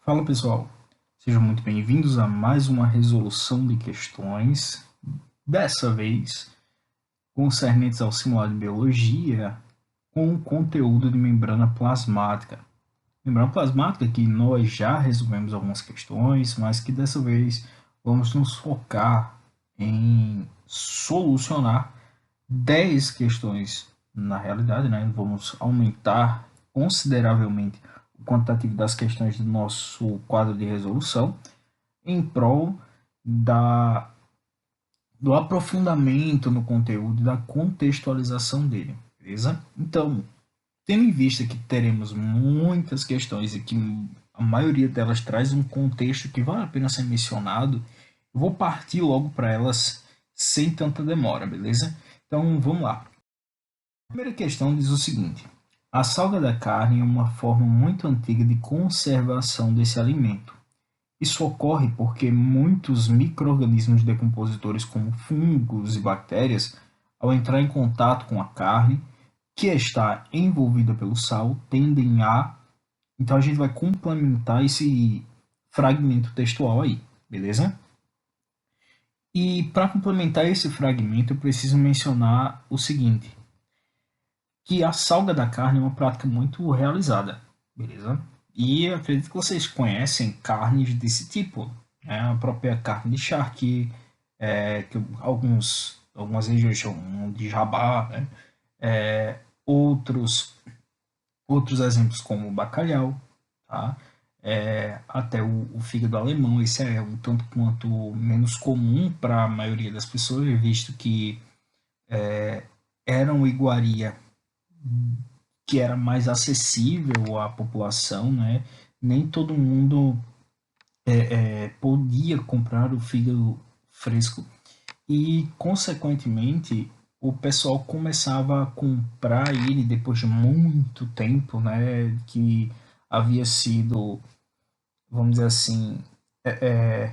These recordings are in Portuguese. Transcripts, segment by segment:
Fala pessoal, sejam muito bem-vindos a mais uma resolução de questões, dessa vez concernentes ao simulado de biologia com conteúdo de membrana plasmática. Membrana plasmática que nós já resolvemos algumas questões, mas que dessa vez vamos nos focar em solucionar 10 questões na realidade, né? Vamos aumentar consideravelmente o quantitativo das questões do nosso quadro de resolução em prol da, do aprofundamento no conteúdo e da contextualização dele, beleza? Então, tendo em vista que teremos muitas questões e que a maioria delas traz um contexto que vale a pena ser mencionado, eu vou partir logo para elas sem tanta demora, beleza? Então, vamos lá. A primeira questão diz o seguinte: a salga da carne é uma forma muito antiga de conservação desse alimento. Isso ocorre porque muitos micro-organismos decompositores, como fungos e bactérias, ao entrar em contato com a carne, que está envolvida pelo sal, tendem a. Então a gente vai complementar esse fragmento textual aí, beleza? E para complementar esse fragmento, eu preciso mencionar o seguinte: que a salga da carne é uma prática muito realizada, beleza? E eu acredito que vocês conhecem carnes desse tipo, né? A própria carne de charque, que algumas regiões chamam de jabá, né? Outros, outros exemplos como o bacalhau, tá? Até o fígado alemão, esse é um tanto quanto menos comum para a maioria das pessoas, visto que era uma iguaria que era mais acessível à população, né? Nem todo mundo podia comprar o fígado fresco e, consequentemente, o pessoal começava a comprar ele depois de muito tempo, né? Que havia sido, vamos dizer assim, é,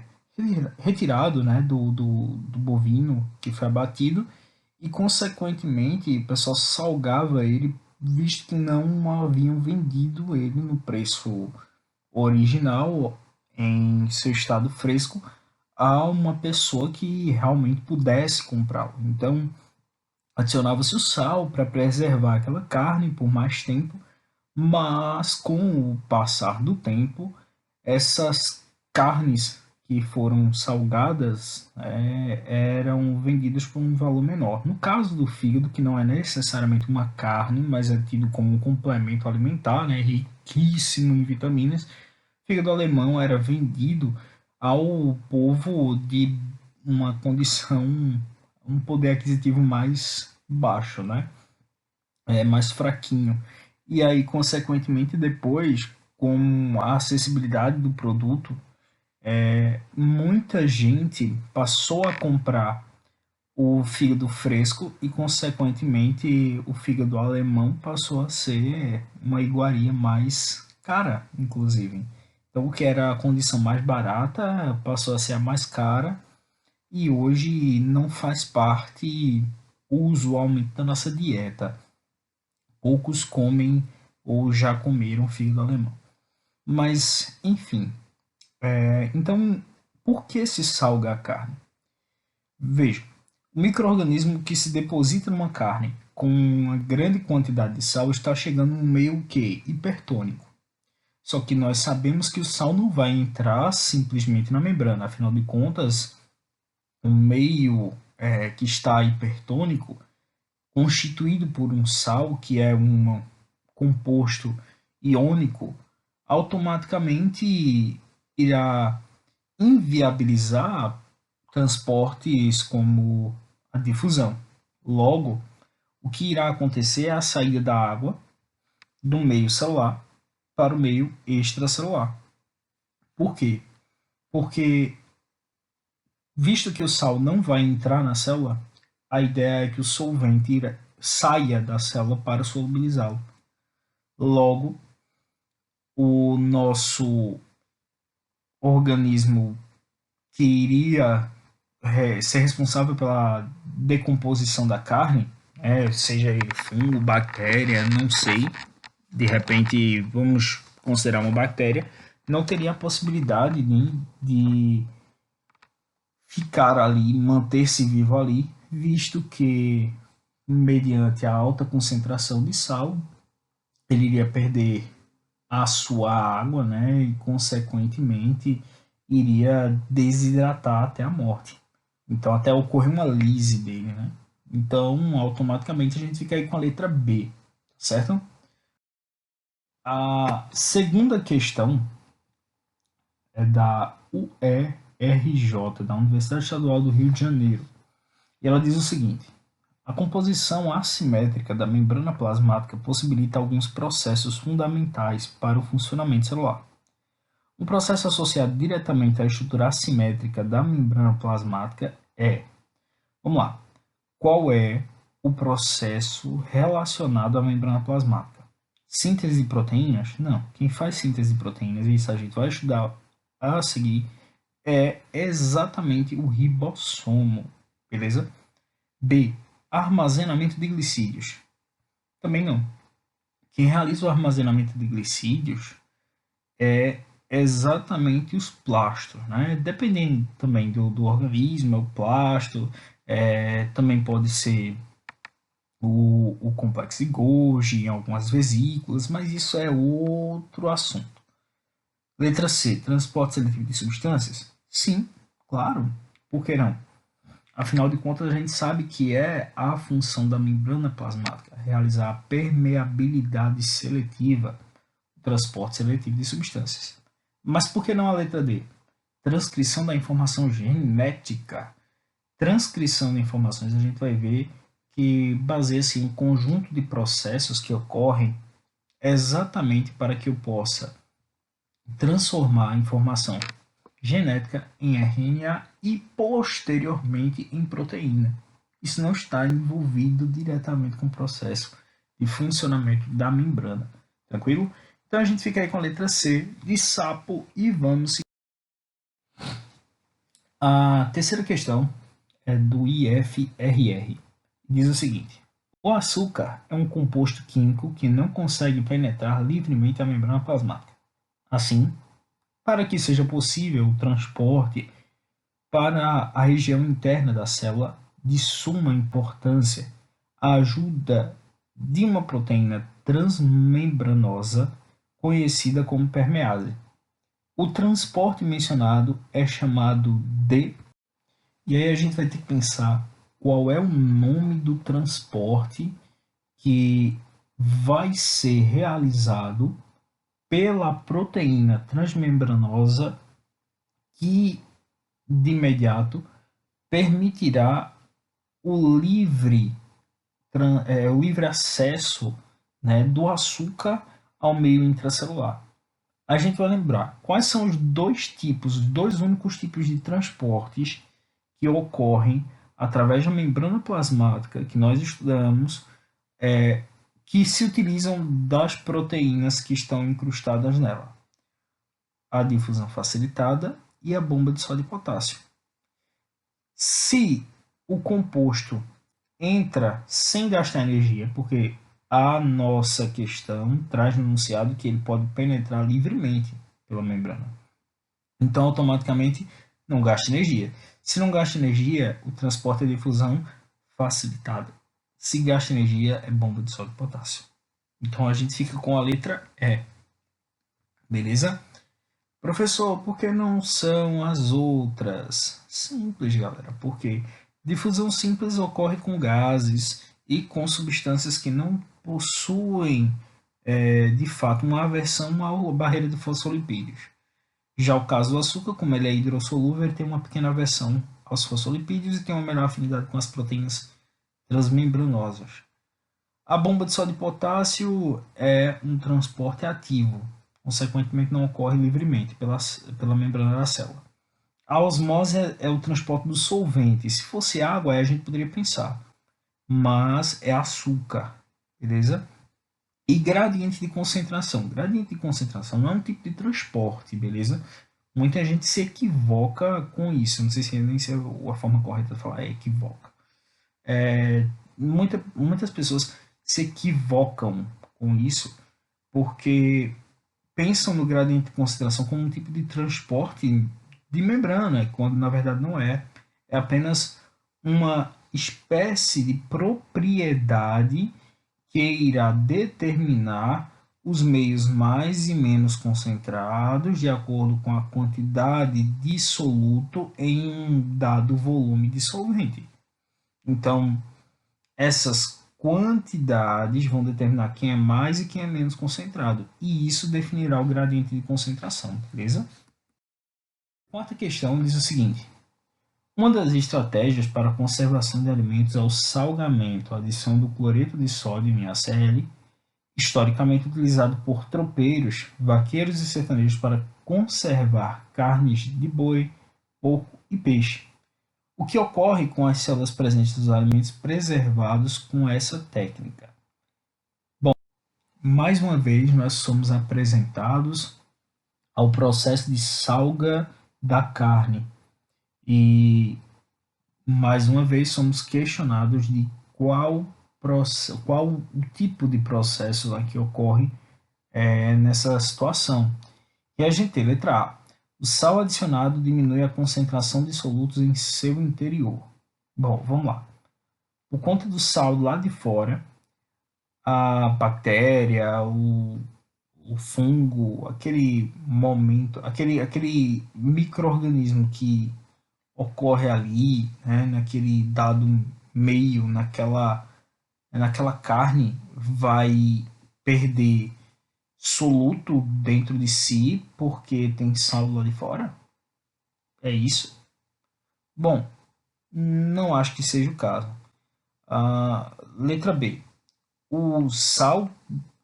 retirado, né? Do bovino que foi abatido e, consequentemente, o pessoal salgava ele, visto que não haviam vendido ele no preço original, em seu estado fresco, a uma pessoa que realmente pudesse comprá-lo. Então, adicionava-se o sal para preservar aquela carne por mais tempo, mas com o passar do tempo, essas carnes que foram salgadas eram vendidas por um valor menor. No caso do fígado, que não é necessariamente uma carne, mas é tido como um complemento alimentar, né, riquíssimo em vitaminas, o fígado alemão era vendido ao povo de uma condição, um poder aquisitivo mais baixo, né? Mais fraquinho. E aí, consequentemente, depois, com a acessibilidade do produto, muita gente passou a comprar o fígado fresco e, consequentemente, o fígado alemão passou a ser uma iguaria mais cara, inclusive. Então, o que era a condição mais barata passou a ser a mais cara e hoje não faz parte usualmente da nossa dieta. Poucos comem ou já comeram fígado alemão. Mas, enfim. Então, por que se salga a carne? Veja, o micro-organismo que se deposita numa carne com uma grande quantidade de sal está chegando no meio que hipertônico. Só que nós sabemos que o sal não vai entrar simplesmente na membrana, afinal de contas, o meio que está hipertônico, constituído por um sal, que é um composto iônico, automaticamente irá inviabilizar transportes como a difusão. Logo, o que irá acontecer é a saída da água do meio celular para o meio extracelular. Por quê? Porque, visto que o sal não vai entrar na célula, a ideia é que o solvente saia da célula para solubilizá-lo. Logo, o nosso organismo que iria ser responsável pela decomposição da carne, seja ele fungo, bactéria, não sei, de repente vamos considerar uma bactéria, não teria a possibilidade de ficar ali, manter-se vivo ali, visto que, mediante a alta concentração de sal, ele iria perder a sua água, né, e consequentemente iria desidratar até a morte. Então, até ocorrer uma lise dele, né? Então, automaticamente a gente fica aí com a letra B, certo? A segunda questão é da UERJ, da Universidade Estadual do Rio de Janeiro. E ela diz o seguinte: a composição assimétrica da membrana plasmática possibilita alguns processos fundamentais para o funcionamento celular. Um processo associado diretamente à estrutura assimétrica da membrana plasmática é, vamos lá, qual é o processo relacionado à membrana plasmática? Síntese de proteínas? Não. Quem faz síntese de proteínas, isso a gente vai estudar a seguir, é exatamente o ribossomo, beleza? B. Armazenamento de glicídios? Também não. Quem realiza o armazenamento de glicídios é exatamente os plastos, né? Dependendo também do organismo, é o plasto, também pode ser o complexo de Golgi em algumas vesículas, mas isso é outro assunto. Letra C. Transporte seletivo de substâncias? Sim, claro. Por que não? Afinal de contas, a gente sabe que é a função da membrana plasmática realizar a permeabilidade seletiva, o transporte seletivo de substâncias. Mas por que não a letra D? Transcrição da informação genética. Transcrição de informações, a gente vai ver que baseia-se em um conjunto de processos que ocorrem exatamente para que eu possa transformar a informação genética em RNA e posteriormente em proteína. Isso não está envolvido diretamente com o processo de funcionamento da membrana. Tranquilo? Então a gente fica aí com a letra C de sapo e vamos seguir. A terceira questão é do IFRR. Diz o seguinte: o açúcar é um composto químico que não consegue penetrar livremente a membrana plasmática. Assim, para que seja possível o transporte para a região interna da célula, de suma importância a ajuda de uma proteína transmembranosa conhecida como permease. O transporte mencionado é chamado de. E aí a gente vai ter que pensar qual é o nome do transporte que vai ser realizado pela proteína transmembranosa que de imediato permitirá o livre acesso, né, do açúcar ao meio intracelular. A gente vai lembrar quais são os dois únicos tipos de transportes que ocorrem através da membrana plasmática que nós estudamos, que se utilizam das proteínas que estão incrustadas nela: a difusão facilitada e a bomba de sódio e potássio. Se o composto entra sem gastar energia, porque a nossa questão traz no enunciado que ele pode penetrar livremente pela membrana, então automaticamente não gasta energia. Se não gasta energia, o transporte é difusão facilitada. Se gasta energia, é bomba de sódio e potássio. Então a gente fica com a letra E. Beleza? Professor, por que não são as outras? Simples, galera. Porque difusão simples ocorre com gases e com substâncias que não possuem, de fato, uma aversão à barreira de fosfolipídios. Já o caso do açúcar, como ele é hidrossolúvel, ele tem uma pequena aversão aos fosfolipídios e tem uma menor afinidade com as proteínas transmembranosas. A bomba de sódio e potássio é um transporte ativo, consequentemente não ocorre livremente pela membrana da célula. A osmose é o transporte do solvente. Se fosse água, aí a gente poderia pensar, mas é açúcar, beleza? E gradiente de concentração. Gradiente de concentração não é um tipo de transporte, beleza? Muita gente se equivoca com isso. Não sei se nem se é a forma correta de falar, é equivoca. Muitas pessoas se equivocam com isso porque pensam no gradiente de concentração como um tipo de transporte de membrana, quando na verdade não é. É apenas uma espécie de propriedade que irá determinar os meios mais e menos concentrados de acordo com a quantidade de soluto em um dado volume de solvente. Então, essas quantidades vão determinar quem é mais e quem é menos concentrado, e isso definirá o gradiente de concentração, beleza? A quarta questão diz o seguinte: uma das estratégias para a conservação de alimentos é o salgamento, a adição do cloreto de sódio em HCl, historicamente utilizado por tropeiros, vaqueiros e sertanejos para conservar carnes de boi, porco e peixe. O que ocorre com as células presentes nos alimentos preservados com essa técnica? Bom, mais uma vez nós somos apresentados ao processo de salga da carne e mais uma vez somos questionados de qual o tipo de processo lá que ocorre nessa situação. E a gente tem letra A. O sal adicionado diminui a concentração de solutos em seu interior. Bom, vamos lá. Por conta do sal lá de fora, a bactéria, o fungo, aquele momento, aquele micro-organismo que ocorre ali, né, naquele dado meio, naquela carne, vai perder soluto dentro de si porque tem sal lá de fora? É isso? Bom, não acho que seja o caso. Letra B. O sal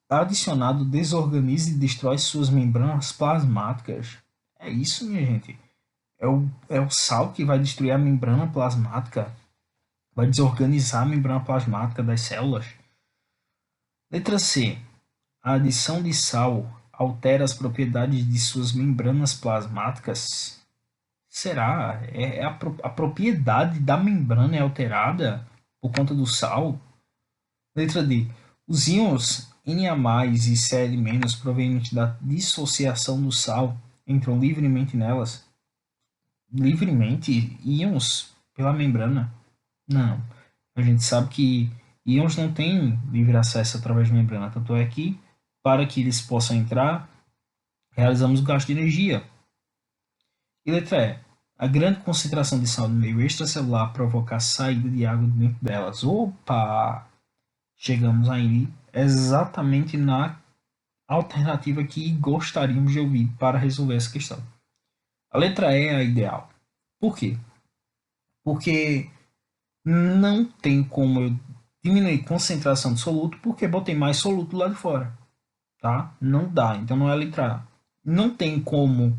adicionado desorganiza e destrói suas membranas plasmáticas. É isso, minha gente. É o sal que vai destruir a membrana plasmática, vai desorganizar a membrana plasmática das células. Letra C. A adição de sal altera as propriedades de suas membranas plasmáticas. Será? A propriedade da membrana é alterada por conta do sal? Letra D. Os íons Na+, e Cl- provenientes da dissociação do sal entram livremente nelas. Livremente? Íons pela membrana? Não. A gente sabe que íons não têm livre acesso através da membrana, tanto é que, para que eles possam entrar, realizamos o gasto de energia. E letra E. A grande concentração de sal no meio extracelular provoca a saída de água dentro delas. Opa! Chegamos aí exatamente na alternativa que gostaríamos de ouvir para resolver essa questão. A letra E é a ideal. Por quê? Porque não tem como eu diminuir a concentração de soluto porque botei mais soluto lá de fora. Tá? Não dá. Então não é a letra A. Não tem como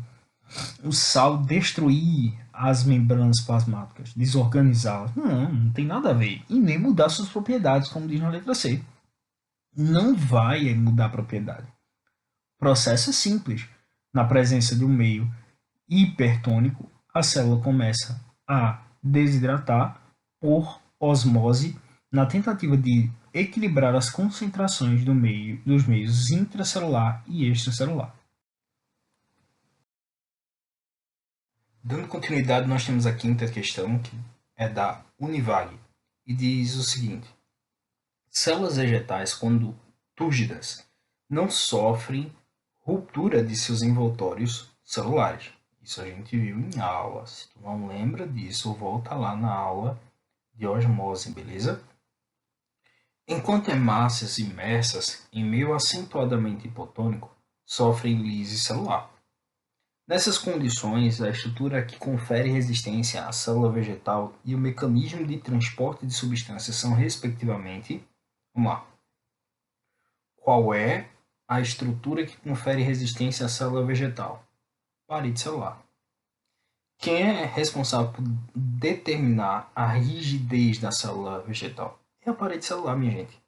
o sal destruir as membranas plasmáticas, desorganizá-las. Não, não tem nada a ver. E nem mudar suas propriedades, como diz na letra C. Não vai mudar a propriedade. O processo é simples. Na presença de um meio hipertônico, a célula começa a desidratar por osmose na tentativa de equilibrar as concentrações dos meios intracelular e extracelular. Dando continuidade, nós temos a quinta questão, que é da Univag, e diz o seguinte: células vegetais, quando túrgidas, não sofrem ruptura de seus envoltórios celulares. Isso a gente viu em aula. Se tu não lembra disso, volta lá na aula de osmose, beleza? Enquanto hemácias imersas em meio acentuadamente hipotônico, sofrem lise celular. Nessas condições, a estrutura que confere resistência à célula vegetal e o mecanismo de transporte de substâncias são, respectivamente, vamos lá. Qual é a estrutura que confere resistência à célula vegetal? Parede celular. Quem é responsável por determinar a rigidez da célula vegetal? É a parede celular, minha gente,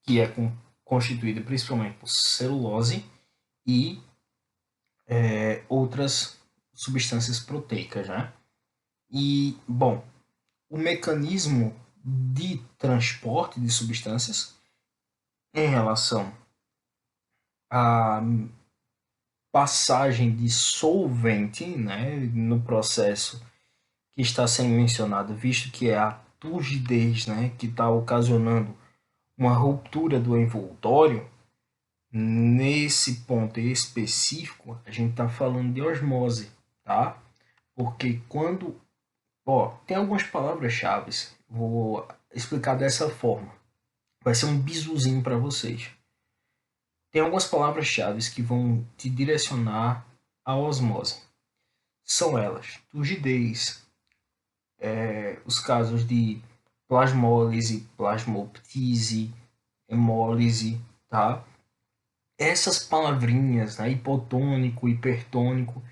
que é constituída principalmente por celulose e outras substâncias proteicas, né? E, bom, o mecanismo de transporte de substâncias em relação a passagem de solvente, né, no processo que está sendo mencionado, visto que é a turgidez, né, que está ocasionando uma ruptura do envoltório. Nesse ponto específico, a gente está falando de osmose, tá? Porque quando, tem algumas palavras-chave, vou explicar dessa forma. Vai ser um bizuzinho para vocês. Tem algumas palavras-chave que vão te direcionar à osmose. São elas: turgidez, os casos de plasmólise, plasmoptise, hemólise, tá? Essas palavrinhas, né, hipotônico, hipertônico,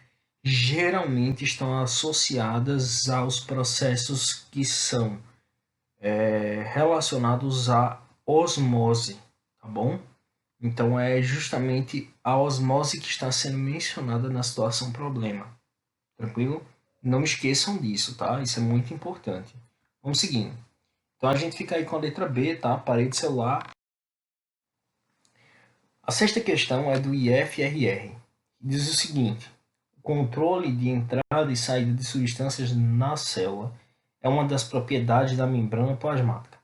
geralmente estão associadas aos processos que são relacionados à osmose, tá bom? Então é justamente a osmose que está sendo mencionada na situação problema, tranquilo? Não esqueçam disso, tá? Isso é muito importante. Vamos seguindo. Então a gente fica aí com a letra B, tá? Parede celular. A sexta questão é do IFRR. Diz o seguinte: o controle de entrada e saída de substâncias na célula é uma das propriedades da membrana plasmática.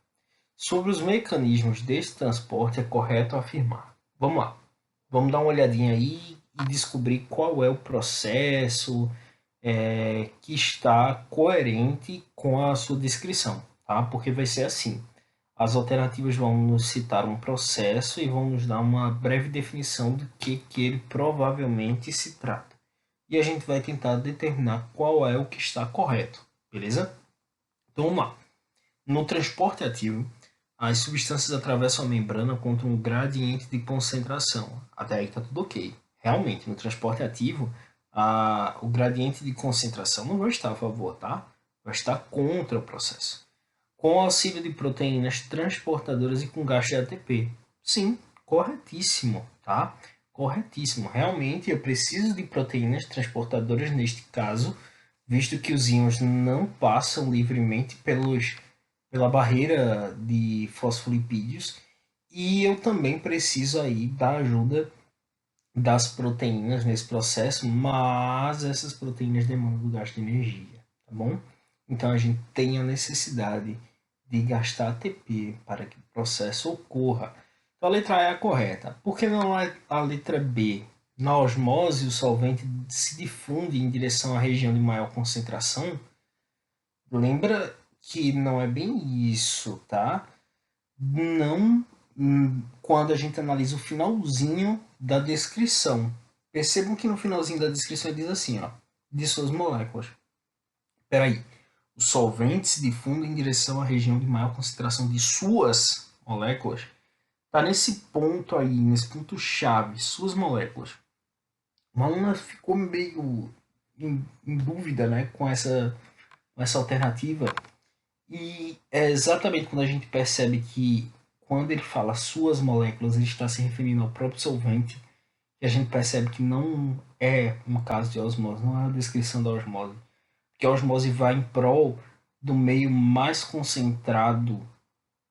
Sobre os mecanismos desse transporte é correto afirmar. Vamos lá. Vamos dar uma olhadinha aí e descobrir qual é o processo que está coerente com a sua descrição, tá? Porque vai ser assim. As alternativas vão nos citar um processo e vão nos dar uma breve definição do que ele provavelmente se trata. E a gente vai tentar determinar qual é o que está correto, beleza? Então vamos lá. No transporte ativo, as substâncias atravessam a membrana contra um gradiente de concentração. Até aí está tudo ok. Realmente, no transporte ativo, o gradiente de concentração não vai estar a favor, tá? Vai estar contra o processo. Com o auxílio de proteínas transportadoras e com gasto de ATP. Sim, corretíssimo, tá? Corretíssimo. Realmente eu preciso de proteínas transportadoras neste caso, visto que os íons não passam livremente pela barreira de fosfolipídios, e eu também preciso aí da ajuda das proteínas nesse processo, mas essas proteínas demandam do gasto de energia, tá bom? Então a gente tem a necessidade de gastar ATP para que o processo ocorra. Então a letra A é a correta. Por que não a letra B? Na osmose, o solvente se difunde em direção à região de maior concentração. Lembra que não é bem isso, tá? Não quando a gente analisa o finalzinho da descrição. Percebam que no finalzinho da descrição ele diz assim, ó, de suas moléculas. Espera aí. O solvente se difunde em direção à região de maior concentração de suas moléculas. Está nesse ponto aí, nesse ponto chave, suas moléculas. Uma aluna ficou meio em dúvida, né, com essa alternativa. E é exatamente quando a gente percebe que, quando ele fala suas moléculas, ele está se referindo ao próprio solvente, que a gente percebe que não é um caso de osmose, não é a descrição da osmose. Porque a osmose vai em prol do meio mais concentrado,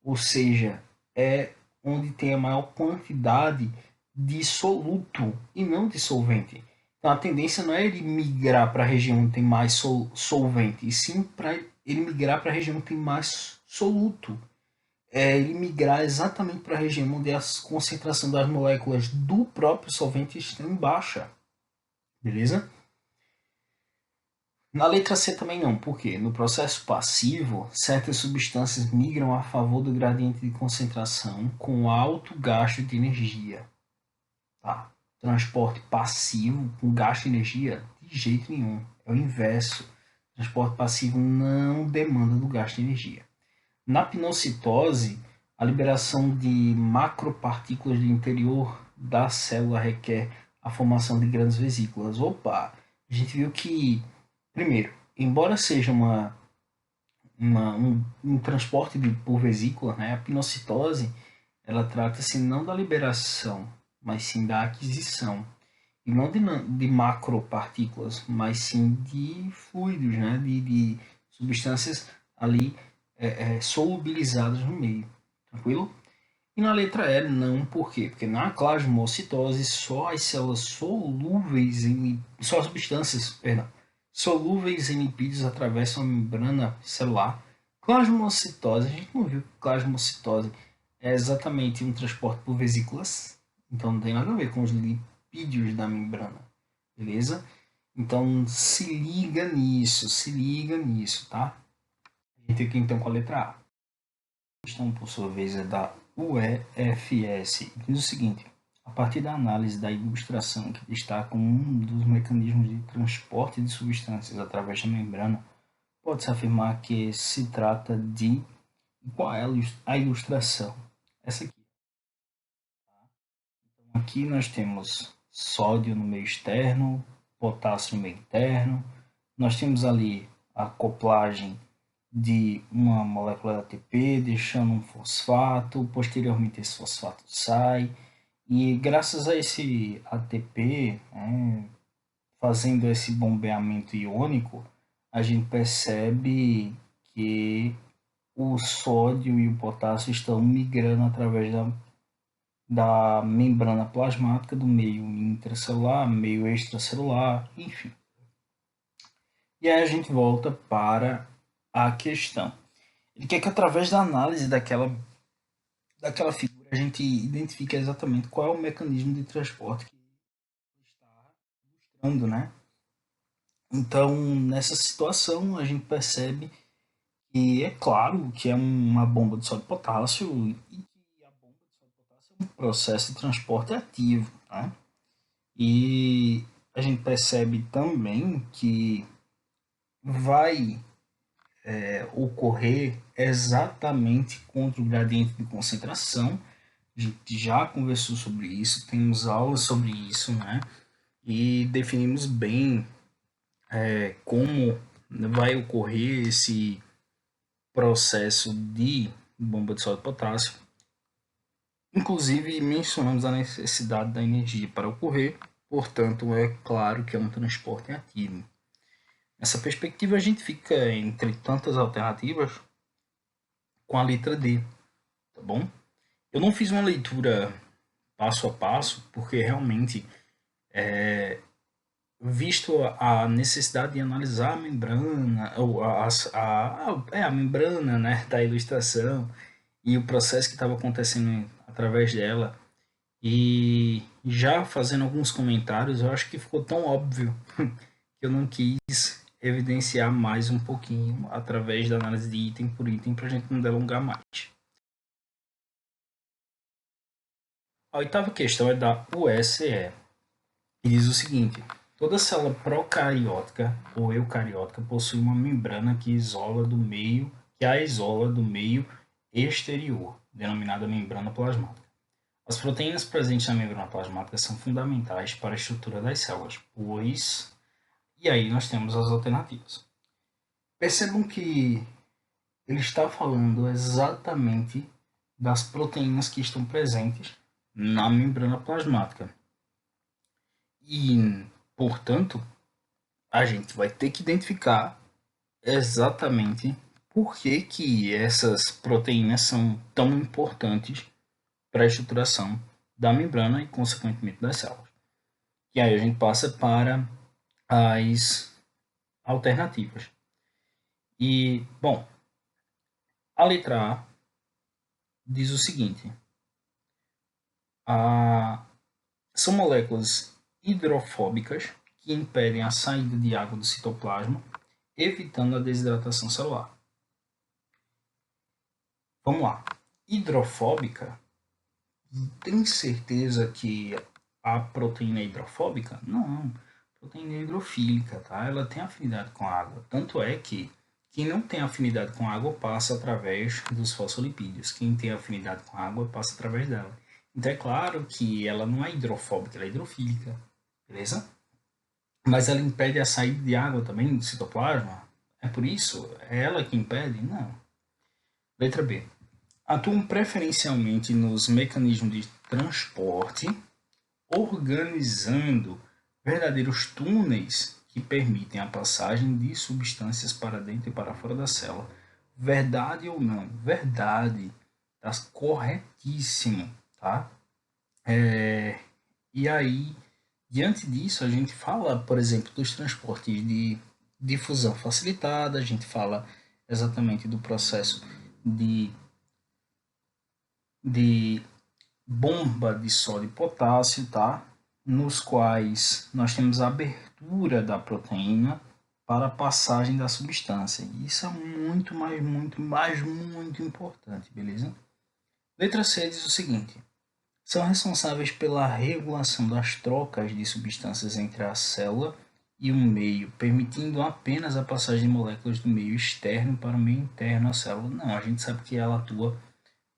ou seja, é onde tem a maior quantidade de soluto e não de solvente. Então a tendência não é ele migrar para a região onde tem mais solvente, e sim para ele migrar para a região que tem mais soluto. É ele migrar exatamente para a região onde a concentração das moléculas do próprio solvente está em baixa. Beleza? Na letra C também não, porque no processo passivo, certas substâncias migram a favor do gradiente de concentração com alto gasto de energia. Tá? Transporte passivo com gasto de energia? De jeito nenhum. É o inverso. Transporte passivo não demanda do gasto de energia. Na pinocitose, a liberação de macropartículas do interior da célula requer a formação de grandes vesículas. Opa! A gente viu que, primeiro, embora seja um transporte por vesícula, né, a pinocitose ela trata-se não da liberação, mas sim da aquisição. E não de macropartículas, mas sim de fluidos, né, de substâncias ali solubilizadas no meio. Tranquilo? E na letra E, não. Por quê? Porque na plasmocitose, só as células solúveis em... só as substâncias, perdão, solúveis em lipídios atravessam a membrana celular. Plasmocitose, a gente não viu que plasmocitose é exatamente um transporte por vesículas, então não tem nada a ver com os lipídios da membrana, beleza? Então se liga nisso, tá? A gente fica então com a letra A. A questão, por sua vez, é da UEFS. Diz o seguinte: a partir da análise da ilustração que destaca um dos mecanismos de transporte de substâncias através da membrana, pode-se afirmar que se trata de... Qual é a ilustração? Essa aqui. Então, aqui nós temos sódio no meio externo, potássio no meio interno. Nós temos ali a acoplagem de uma molécula de ATP, deixando um fosfato, posteriormente esse fosfato sai, e graças a esse ATP, fazendo esse bombeamento iônico, a gente percebe que o sódio e o potássio estão migrando através da membrana plasmática do meio intracelular, meio extracelular, enfim. E aí a gente volta para a questão. Ele quer que através da análise daquela figura a gente identifique exatamente qual é o mecanismo de transporte que ele está ilustrando, né? Então, nessa situação, a gente percebe que é claro que é uma bomba de sódio e potássio e que a bomba de sódio e potássio é um processo de transporte ativo, né? E a gente percebe também que vai ocorrer exatamente contra o gradiente de concentração. A gente já conversou sobre isso, temos aulas sobre isso, né? E definimos bem como vai ocorrer esse processo de bomba de sódio e potássio. Inclusive, mencionamos a necessidade da energia para ocorrer, portanto, é claro que é um transporte ativo. Nessa perspectiva, a gente fica entre tantas alternativas com a letra D, tá bom? Eu não fiz uma leitura passo a passo, porque realmente, visto a necessidade de analisar a membrana, ou a membrana, né, da ilustração, e o processo que estava acontecendo através dela, e já fazendo alguns comentários, eu acho que ficou tão óbvio que eu não quis evidenciar mais um pouquinho através da análise de item por item para a gente não delongar mais. A oitava questão é da USE e diz o seguinte: toda célula procariótica ou eucariótica possui uma membrana que a isola do meio exterior, denominada membrana plasmática. As proteínas presentes na membrana plasmática são fundamentais para a estrutura das células, pois... E aí nós temos as alternativas. Percebam que ele está falando exatamente das proteínas que estão presentes na membrana plasmática. E, portanto, a gente vai ter que identificar exatamente por que essas proteínas são tão importantes para a estruturação da membrana e, consequentemente, das células. E aí a gente passa para as alternativas. E, bom, a letra A diz o seguinte: são moléculas hidrofóbicas que impedem a saída de água do citoplasma, evitando a desidratação celular. Vamos lá. Hidrofóbica, tem certeza que a proteína é hidrofóbica? Não. A proteína é hidrofílica, tá? Ela tem afinidade com a água. Tanto é que quem não tem afinidade com a água passa através dos fosfolipídios. Quem tem afinidade com a água passa através dela. Então é claro que ela não é hidrofóbica, ela é hidrofílica, beleza? Mas ela impede a saída de água também do citoplasma? É por isso? É ela que impede? Não. Letra B. Atuam preferencialmente nos mecanismos de transporte, organizando verdadeiros túneis que permitem a passagem de substâncias para dentro e para fora da célula. Verdade ou não? Verdade. Tá corretíssimo, tá? E aí, diante disso, a gente fala, por exemplo, dos transportes de difusão facilitada, a gente fala exatamente do processo de bomba de sódio e potássio, tá? Nos quais nós temos a abertura da proteína para a passagem da substância. Isso é muito importante, beleza? Letra C diz o seguinte: são responsáveis pela regulação das trocas de substâncias entre a célula e o meio, permitindo apenas a passagem de moléculas do meio externo para o meio interno à célula. Não, a gente sabe que ela atua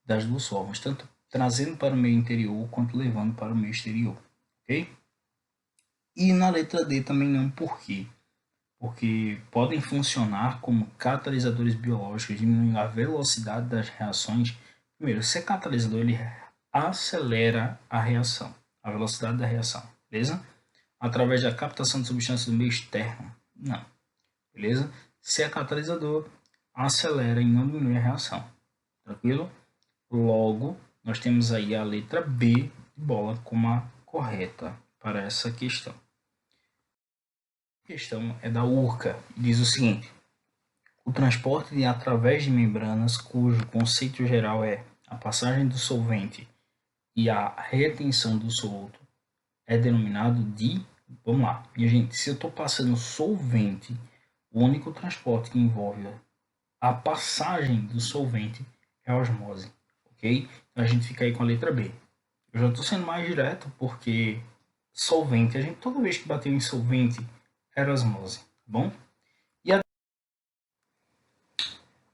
das duas formas, tanto trazendo para o meio interior quanto levando para o meio exterior, ok? E na letra D também não, por quê? Porque podem funcionar como catalisadores biológicos, diminuindo a velocidade das reações. Primeiro, ser catalisador, ele acelera a reação, a velocidade da reação, beleza? Através da captação de substâncias do meio externo, não, beleza? Se é catalisador, acelera e não diminui a reação, tranquilo? Logo, nós temos aí a letra B de bola como a correta para essa questão. A questão é da URCA e diz o seguinte: o transporte de através de membranas, cujo conceito geral é a passagem do solvente e a retenção do soluto, é denominado de... Vamos lá, minha gente, se eu estou passando solvente, o único transporte que envolve a passagem do solvente é a osmose, ok? Então a gente fica aí com a letra B. Eu já estou sendo mais direto porque solvente, a gente toda vez que bateu em solvente era osmose, tá bom? E a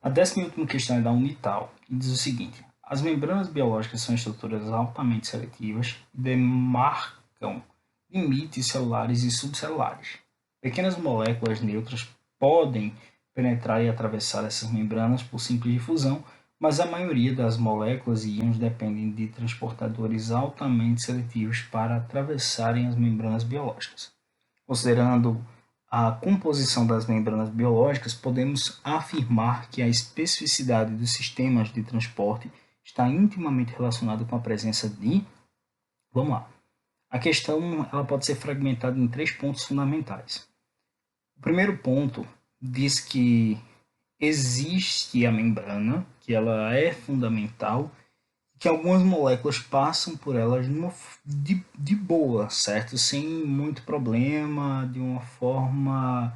11ª questão é da Unital, que diz o seguinte: as membranas biológicas são estruturas altamente seletivas e demarcam limites celulares e subcelulares. Pequenas moléculas neutras podem penetrar e atravessar essas membranas por simples difusão, mas a maioria das moléculas e íons dependem de transportadores altamente seletivos para atravessarem as membranas biológicas. Considerando a composição das membranas biológicas, podemos afirmar que a especificidade dos sistemas de transporte está intimamente relacionada com a presença de... Vamos lá. A questão ela pode ser fragmentada em 3 pontos fundamentais. O primeiro ponto diz que existe a membrana, que ela é fundamental, que algumas moléculas passam por elas de boa, certo? Sem muito problema, de uma forma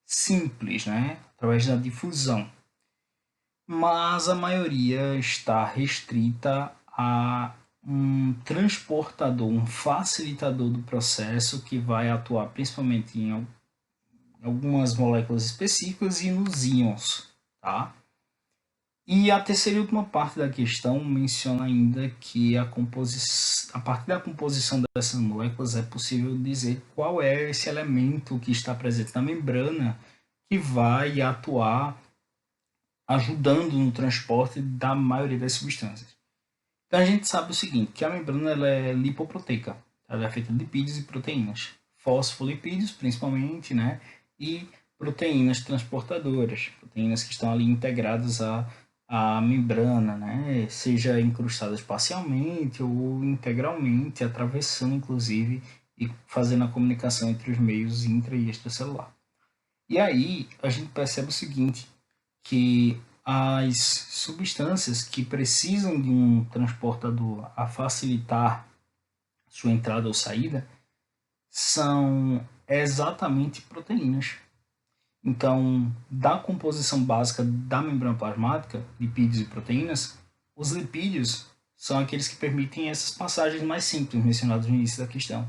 simples, né? Através da difusão. Mas a maioria está restrita a um transportador, um facilitador do processo que vai atuar principalmente em algumas moléculas específicas e nos íons, tá? E a terceira e última parte da questão menciona ainda que a partir da composição dessas moléculas é possível dizer qual é esse elemento que está presente na membrana que vai atuar ajudando no transporte da maioria das substâncias. Então a gente sabe o seguinte, que a membrana ela é lipoproteica, ela é feita de lipídios e proteínas, fosfolipídios principalmente, né, e proteínas transportadoras, proteínas que estão ali integradas à membrana, né, seja incrustadas parcialmente ou integralmente, atravessando inclusive e fazendo a comunicação entre os meios intra e extracelular. E aí a gente percebe o seguinte, que as substâncias que precisam de um transportador a facilitar sua entrada ou saída são exatamente proteínas. Então, da composição básica da membrana plasmática, lipídios e proteínas, os lipídios são aqueles que permitem essas passagens mais simples mencionadas no início da questão,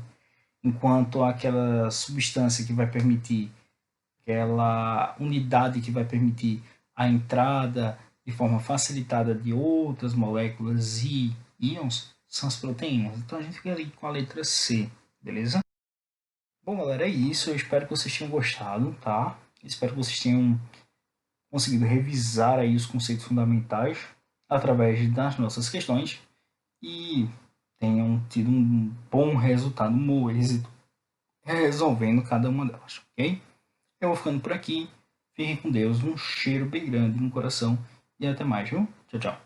enquanto aquela substância que vai permitir, aquela unidade que vai permitir a entrada de forma facilitada de outras moléculas e íons são as proteínas. Então a gente fica ali com a letra C, beleza? Bom, galera, é isso. Eu espero que vocês tenham gostado, tá? Espero que vocês tenham conseguido revisar aí os conceitos fundamentais através das nossas questões e tenham tido um bom resultado, um bom êxito resolvendo cada uma delas, ok? Eu vou ficando por aqui. Fiquem com Deus, um cheiro bem grande no coração e até mais, viu? Tchau, tchau.